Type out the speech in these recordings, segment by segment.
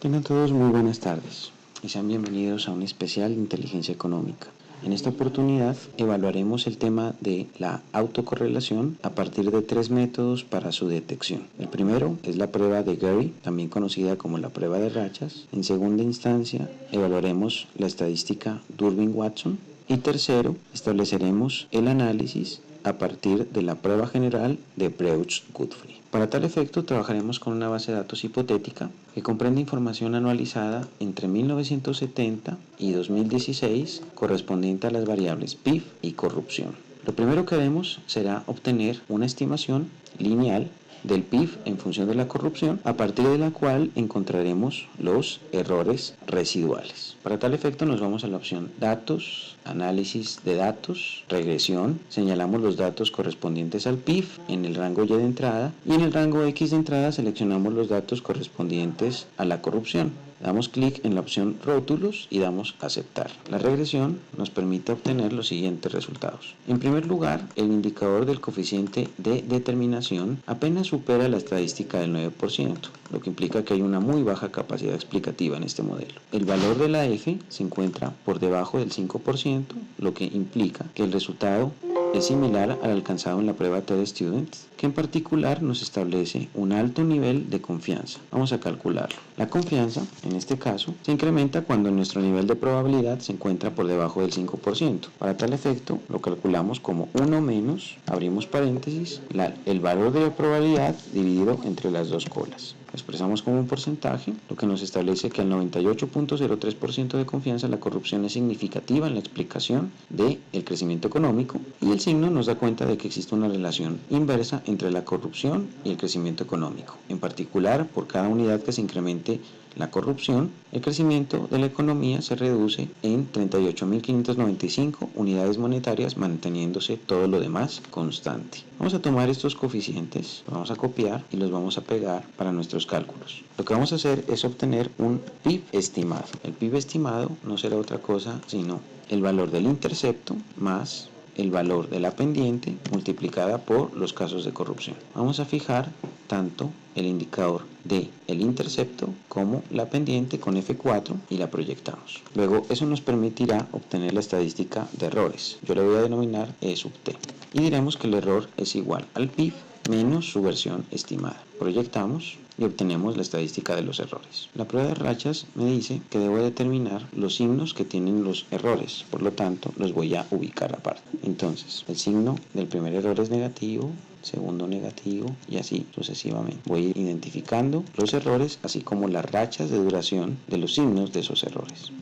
Tengan todos muy buenas tardes y sean bienvenidos a un especial de inteligencia económica. En esta oportunidad evaluaremos el tema de la autocorrelación a partir de 3 métodos para su detección. El primero es la prueba de Gary, también conocida como la prueba de rachas. En segunda instancia evaluaremos la estadística Durbin-Watson. Y tercero, estableceremos el análisis a partir de la prueba general de Preuss-Godfrey. Para tal efecto, trabajaremos con una base de datos hipotética que comprende información anualizada entre 1970 y 2016 correspondiente a las variables PIB y corrupción. Lo primero que haremos será obtener una estimación lineal del PIB en función de la corrupción, a partir de la cual encontraremos los errores residuales. Para tal efecto nos vamos a la opción Datos, Análisis de datos, Regresión. Señalamos los datos correspondientes al PIB en el rango Y de entrada y en el rango X de entrada seleccionamos los datos correspondientes a la corrupción. Damos clic en la opción Rótulos y damos Aceptar. La regresión nos permite obtener los siguientes resultados. En primer lugar, el indicador del coeficiente de determinación apenas supera la estadística del 9%, lo que implica que hay una muy baja capacidad explicativa en este modelo. El valor de la F se encuentra por debajo del 5%, lo que implica que el resultado es similar al alcanzado en la prueba TED Students, que en particular nos establece un alto nivel de confianza. Vamos a calcularlo. La confianza, en este caso, se incrementa cuando nuestro nivel de probabilidad se encuentra por debajo del 5%. Para tal efecto, lo calculamos como 1 menos, abrimos paréntesis, el valor de la probabilidad dividido entre las dos colas. Lo expresamos como un porcentaje, lo que nos establece que al 98.03% de confianza la corrupción es significativa en la explicación del crecimiento económico, y el signo nos da cuenta de que existe una relación inversa entre la corrupción y el crecimiento económico. En particular, por cada unidad que se incremente la corrupción, el crecimiento de la economía se reduce en 38.595 unidades monetarias, manteniéndose todo lo demás constante. Vamos a tomar estos coeficientes, los vamos a copiar y los vamos a pegar para nuestros cálculos. Lo que vamos a hacer es obtener un PIB estimado. El PIB estimado no será otra cosa sino el valor del intercepto más el valor de la pendiente multiplicada por los casos de corrupción. Vamos a fijar tanto el indicador de el intercepto como la pendiente con F4 y la proyectamos. Luego eso nos permitirá obtener la estadística de errores. Yo le voy a denominar E sub T. Y diremos que el error es igual al PIB menos su versión estimada. Proyectamos y obtenemos la estadística de los errores. La prueba de rachas me dice que debo determinar los signos que tienen los errores, por lo tanto los voy a ubicar aparte. Entonces, el signo del primer error es negativo, segundo negativo y así sucesivamente. Voy identificando los errores así como las rachas de duración de los signos de esos errores.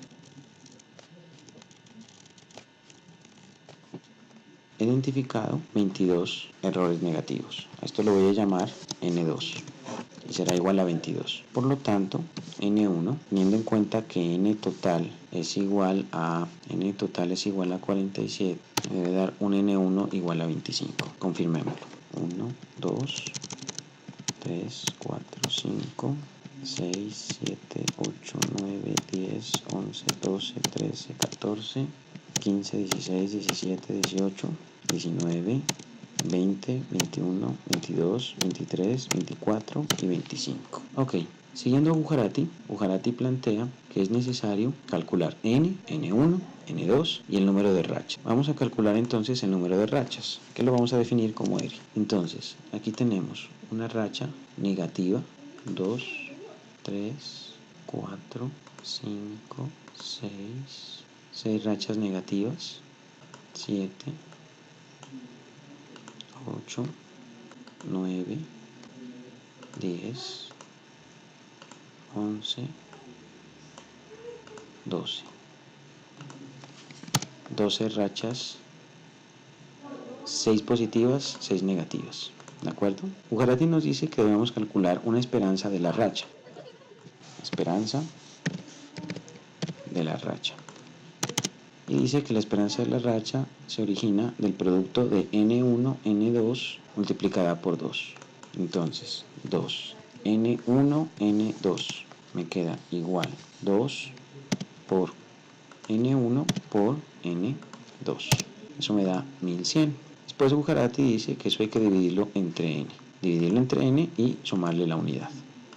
He identificado 22 errores negativos. A esto lo voy a llamar N2 y será igual a 22. Por lo tanto, N1, teniendo en cuenta que N total es igual a 47, me debe dar un N1 igual a 25. Confirmémoslo. 1, 2, 3, 4, 5, 6, 7, 8, 9, 10, 11, 12, 13, 14, 15, 16, 17, 18, 19, 20, 21, 22, 23, 24 y 25. Ok, siguiendo a Bujarati plantea que es necesario calcular N, N1, N2 y el número de rachas. Vamos a calcular entonces el número de rachas, que lo vamos a definir como R. Entonces, aquí tenemos una racha negativa, 2, 3, 4, 5, 6 rachas negativas, 7, 8, 9, 10, 11, 12. 12 rachas, 6 positivas, 6 negativas. ¿De acuerdo? Bujarati nos dice que debemos calcular una esperanza de la racha. Esperanza de la racha. Y dice que la esperanza de la racha se origina del producto de N1, N2 multiplicada por 2. Entonces, 2, N1, N2 me queda igual 2 por N1 por N2. Eso me da 1100. Después Bujarati dice que eso hay que dividirlo entre N. Dividirlo entre N y sumarle la unidad.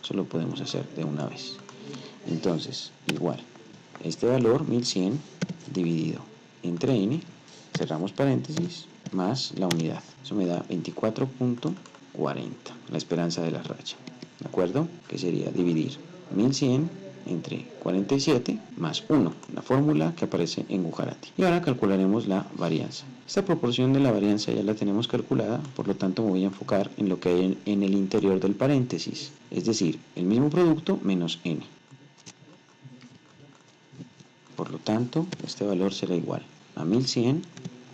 Eso lo podemos hacer de una vez. Entonces, igual, este valor 1100 dividido entre n, cerramos paréntesis, más la unidad. Eso me da 24.40, la esperanza de la racha. ¿De acuerdo? Que sería dividir 1100 entre 47 más 1, la fórmula que aparece en Gujarati. Y ahora calcularemos la varianza. Esta proporción de la varianza ya la tenemos calculada, por lo tanto me voy a enfocar en lo que hay en el interior del paréntesis, es decir, el mismo producto menos n. Por lo tanto, este valor será igual a 1100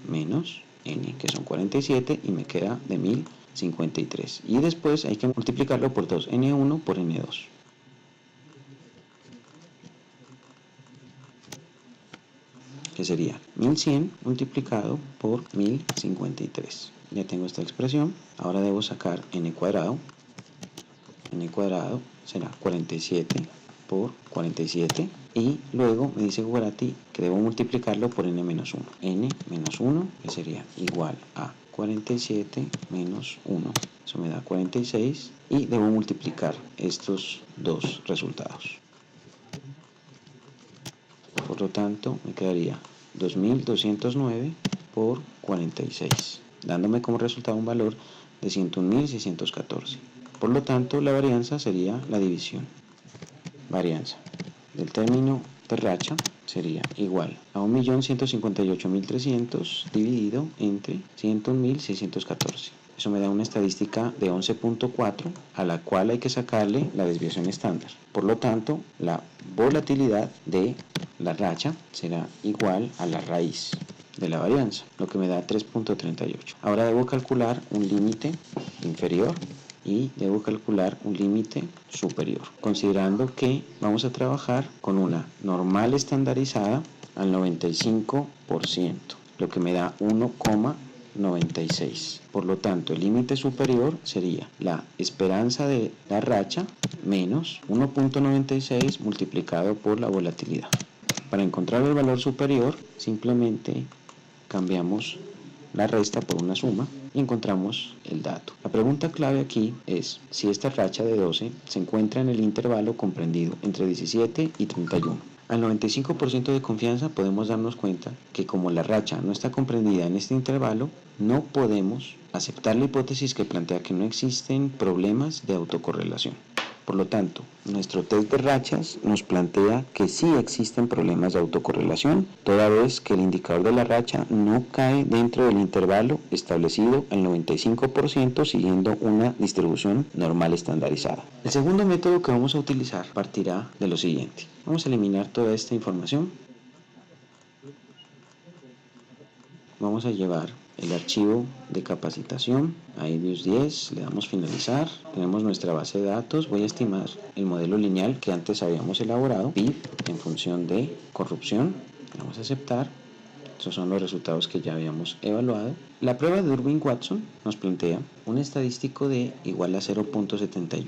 menos n, que son 47, y me queda de 1053. Y después hay que multiplicarlo por 2, n1 por n2. Que sería 1100 multiplicado por 1053. Ya tengo esta expresión. Ahora debo sacar n cuadrado. N cuadrado será 47 por 47. Y luego me dice Gujarati que debo multiplicarlo por n menos 1. N menos 1, que sería igual a 47 menos 1. Eso me da 46. Y debo multiplicar estos dos resultados. Por lo tanto, me quedaría 2209 por 46, dándome como resultado un valor de 101.614. Por lo tanto, la varianza sería la división. Varianza del término de racha sería igual a 1.158.300 dividido entre 101.614. Eso me da una estadística de 11.4, a la cual hay que sacarle la desviación estándar. Por lo tanto, la volatilidad de la racha será igual a la raíz de la varianza, lo que me da 3.38. Ahora debo calcular un límite inferior y debo calcular un límite superior, considerando que vamos a trabajar con una normal estandarizada al 95%, lo que me da 1,96. Por lo tanto, el límite superior sería la esperanza de la racha menos 1.96 multiplicado por la volatilidad. Para encontrar el valor superior, simplemente cambiamos la resta por una suma y encontramos el dato. La pregunta clave aquí es si esta racha de 12 se encuentra en el intervalo comprendido entre 17 y 31. Al 95% de confianza podemos darnos cuenta que como la racha no está comprendida en este intervalo, no podemos aceptar la hipótesis que plantea que no existen problemas de autocorrelación. Por lo tanto, nuestro test de rachas nos plantea que sí existen problemas de autocorrelación, toda vez que el indicador de la racha no cae dentro del intervalo establecido al 95% siguiendo una distribución normal estandarizada. El segundo método que vamos a utilizar partirá de lo siguiente. Vamos a eliminar toda esta información. Vamos a llevar el archivo de capacitación a IBIUS 10, le damos finalizar, tenemos nuestra base de datos, voy a estimar el modelo lineal que antes habíamos elaborado, PIB en función de corrupción, le damos a aceptar, esos son los resultados que ya habíamos evaluado. La prueba de Durbin-Watson nos plantea un estadístico D igual a 0.71.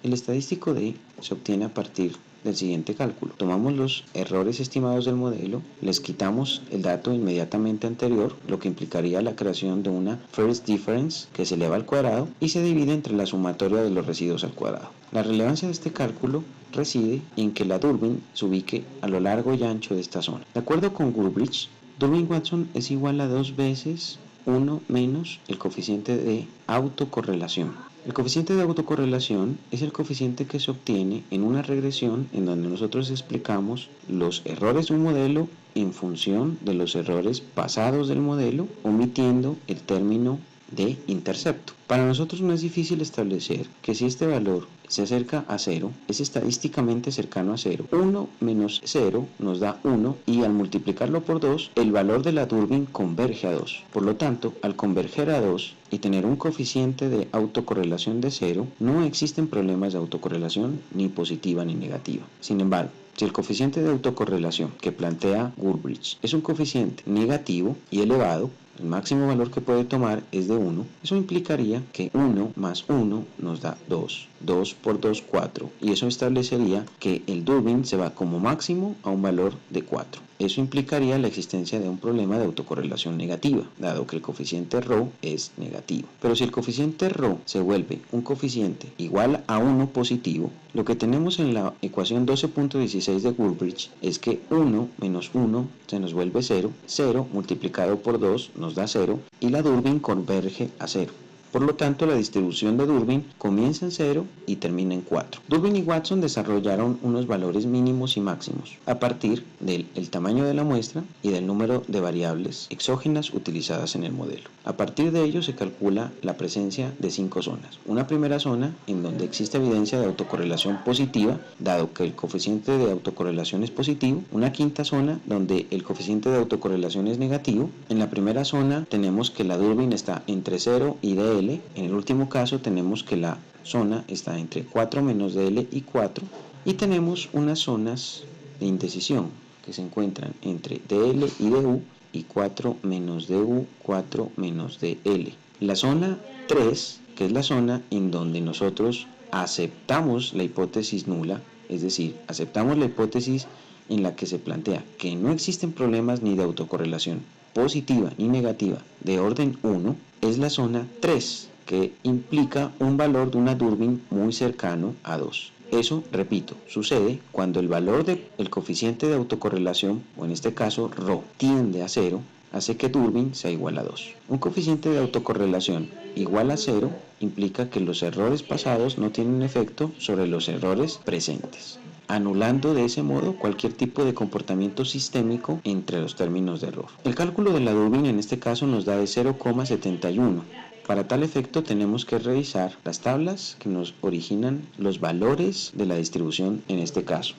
El estadístico D se obtiene a partir del siguiente cálculo. Tomamos los errores estimados del modelo, les quitamos el dato inmediatamente anterior, lo que implicaría la creación de una first difference que se eleva al cuadrado y se divide entre la sumatoria de los residuos al cuadrado. La relevancia de este cálculo reside en que la Durbin se ubique a lo largo y ancho de esta zona. De acuerdo con Goodrich, Durbin-Watson es igual a 2 veces 1 menos el coeficiente de autocorrelación. El coeficiente de autocorrelación es el coeficiente que se obtiene en una regresión en donde nosotros explicamos los errores de un modelo en función de los errores pasados del modelo, omitiendo el término de intercepto. Para nosotros no es difícil establecer que si este valor se acerca a 0, es estadísticamente cercano a 0. 1 menos 0 nos da 1 y al multiplicarlo por 2, el valor de la Durbin converge a 2. Por lo tanto, al converger a 2 y tener un coeficiente de autocorrelación de 0, no existen problemas de autocorrelación ni positiva ni negativa. Sin embargo, si el coeficiente de autocorrelación que plantea Goodrich es un coeficiente negativo y elevado, el máximo valor que puede tomar es de 1, eso implicaría que 1 más 1 nos da 2, 2 por 2, 4, y eso establecería que el Durbin se va como máximo a un valor de 4. Eso implicaría la existencia de un problema de autocorrelación negativa, dado que el coeficiente ρ es negativo. Pero si el coeficiente ρ se vuelve un coeficiente igual a 1 positivo, lo que tenemos en la ecuación 12.16 de Goodrich es que 1 menos 1 se nos vuelve 0, 0 multiplicado por 2 nos da 0 y la Durbin converge a 0. Por lo tanto, la distribución de Durbin comienza en 0 y termina en 4. Durbin y Watson desarrollaron unos valores mínimos y máximos a partir del tamaño de la muestra y del número de variables exógenas utilizadas en el modelo. A partir de ello se calcula la presencia de 5 zonas. Una primera zona en donde existe evidencia de autocorrelación positiva, dado que el coeficiente de autocorrelación es positivo. Una quinta zona donde el coeficiente de autocorrelación es negativo. En la primera zona tenemos que la Durbin está entre 0 y dl. En el último caso tenemos que la zona está entre 4 menos dl y 4 y tenemos unas zonas de indecisión que se encuentran entre dl y du y 4 menos du, 4 menos dl. La zona 3, que es la zona en donde nosotros aceptamos la hipótesis nula, es decir, aceptamos la hipótesis en la que se plantea que no existen problemas ni de autocorrelación positiva ni negativa de orden 1, es la zona 3, que implica un valor de una Durbin muy cercano a 2. Eso, repito, sucede cuando el valor del coeficiente de autocorrelación, o en este caso ρ, tiende a 0, hace que Durbin sea igual a 2. Un coeficiente de autocorrelación igual a 0 implica que los errores pasados no tienen efecto sobre los errores presentes, anulando de ese modo cualquier tipo de comportamiento sistémico entre los términos de error. El cálculo de la Durbin en este caso nos da de 0,71. Para tal efecto tenemos que revisar las tablas que nos originan los valores de la distribución en este caso.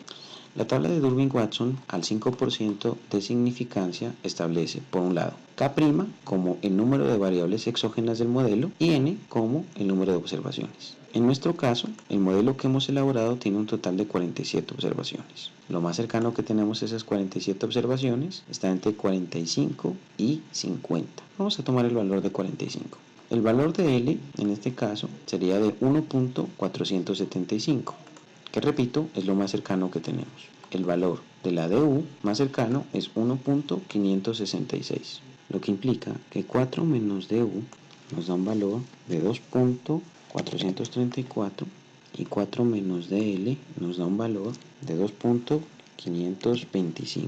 La tabla de Durbin-Watson al 5% de significancia establece, por un lado, K' como el número de variables exógenas del modelo y N como el número de observaciones. En nuestro caso, el modelo que hemos elaborado tiene un total de 47 observaciones. Lo más cercano que tenemos a esas 47 observaciones está entre 45 y 50. Vamos a tomar el valor de 45. El valor de L, en este caso, sería de 1.475, que repito, es lo más cercano que tenemos. El valor de la DU más cercano es 1.566, lo que implica que 4 menos DU nos da un valor de 2.434 y 4 menos DL nos da un valor de 2.525.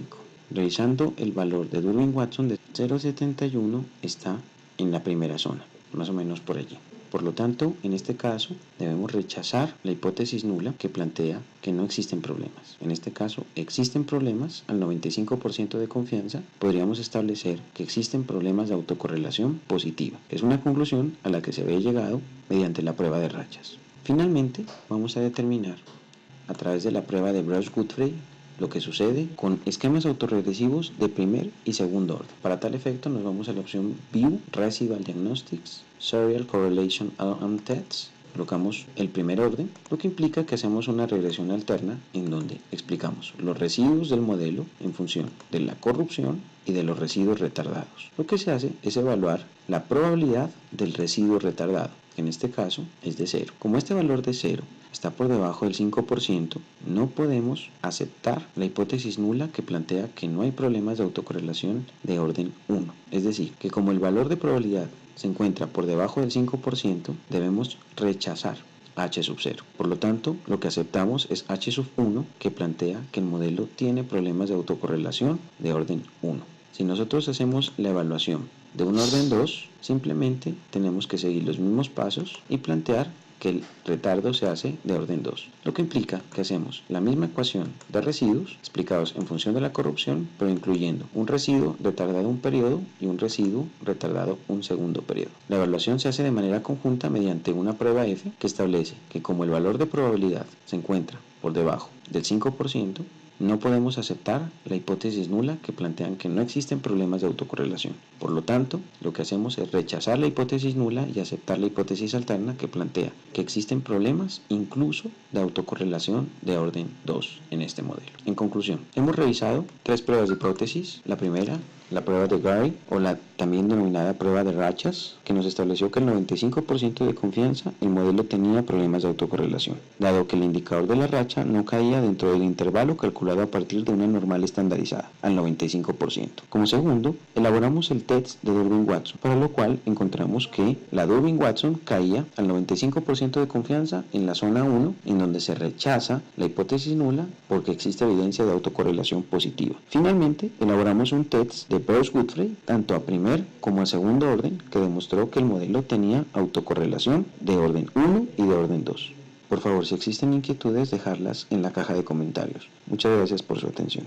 Revisando el valor de Durbin-Watson de 0.71 está en la primera zona, más o menos por allí. Por lo tanto, en este caso, debemos rechazar la hipótesis nula que plantea que no existen problemas. En este caso, existen problemas al 95% de confianza. Podríamos establecer que existen problemas de autocorrelación positiva. Es una conclusión a la que se ve llegado mediante la prueba de rachas. Finalmente, vamos a determinar a través de la prueba de Brush-Godfrey lo que sucede con esquemas autorregresivos de primer y segundo orden. Para tal efecto nos vamos a la opción View Residual Diagnostics, Serial Correlation and Tests. Colocamos el primer orden, lo que implica que hacemos una regresión alterna en donde explicamos los residuos del modelo en función de la corrupción y de los residuos retardados. Lo que se hace es evaluar la probabilidad del residuo retardado, que en este caso es de 0. Como este valor de 0 está por debajo del 5%, no podemos aceptar la hipótesis nula que plantea que no hay problemas de autocorrelación de orden 1. Es decir, que como el valor de probabilidad se encuentra por debajo del 5%, debemos rechazar H sub 0. Por lo tanto, lo que aceptamos es H sub 1, que plantea que el modelo tiene problemas de autocorrelación de orden 1. Si nosotros hacemos la evaluación de un orden 2, simplemente tenemos que seguir los mismos pasos y plantear que el retardo se hace de orden 2, lo que implica que hacemos la misma ecuación de residuos explicados en función de la corrupción, pero incluyendo un residuo retardado un periodo y un residuo retardado un segundo periodo. La evaluación se hace de manera conjunta mediante una prueba F que establece que como el valor de probabilidad se encuentra por debajo del 5%, no podemos aceptar la hipótesis nula que plantean que no existen problemas de autocorrelación. Por lo tanto, lo que hacemos es rechazar la hipótesis nula y aceptar la hipótesis alterna que plantea que existen problemas incluso de autocorrelación de orden 2 en este modelo. En conclusión, hemos revisado 3 pruebas de hipótesis. La primera la prueba de Gary, o la también denominada prueba de rachas, que nos estableció que el 95% de confianza el modelo tenía problemas de autocorrelación, dado que el indicador de la racha no caía dentro del intervalo calculado a partir de una normal estandarizada, al 95%. Como segundo, elaboramos el test de Durbin-Watson, para lo cual encontramos que la Durbin-Watson caía al 95% de confianza en la zona 1, en donde se rechaza la hipótesis nula porque existe evidencia de autocorrelación positiva. Finalmente, elaboramos un test de Peirce-Godfrey, tanto a primer como a segundo orden, que demostró que el modelo tenía autocorrelación de orden 1 y de orden 2. Por favor, si existen inquietudes, dejarlas en la caja de comentarios. Muchas gracias por su atención.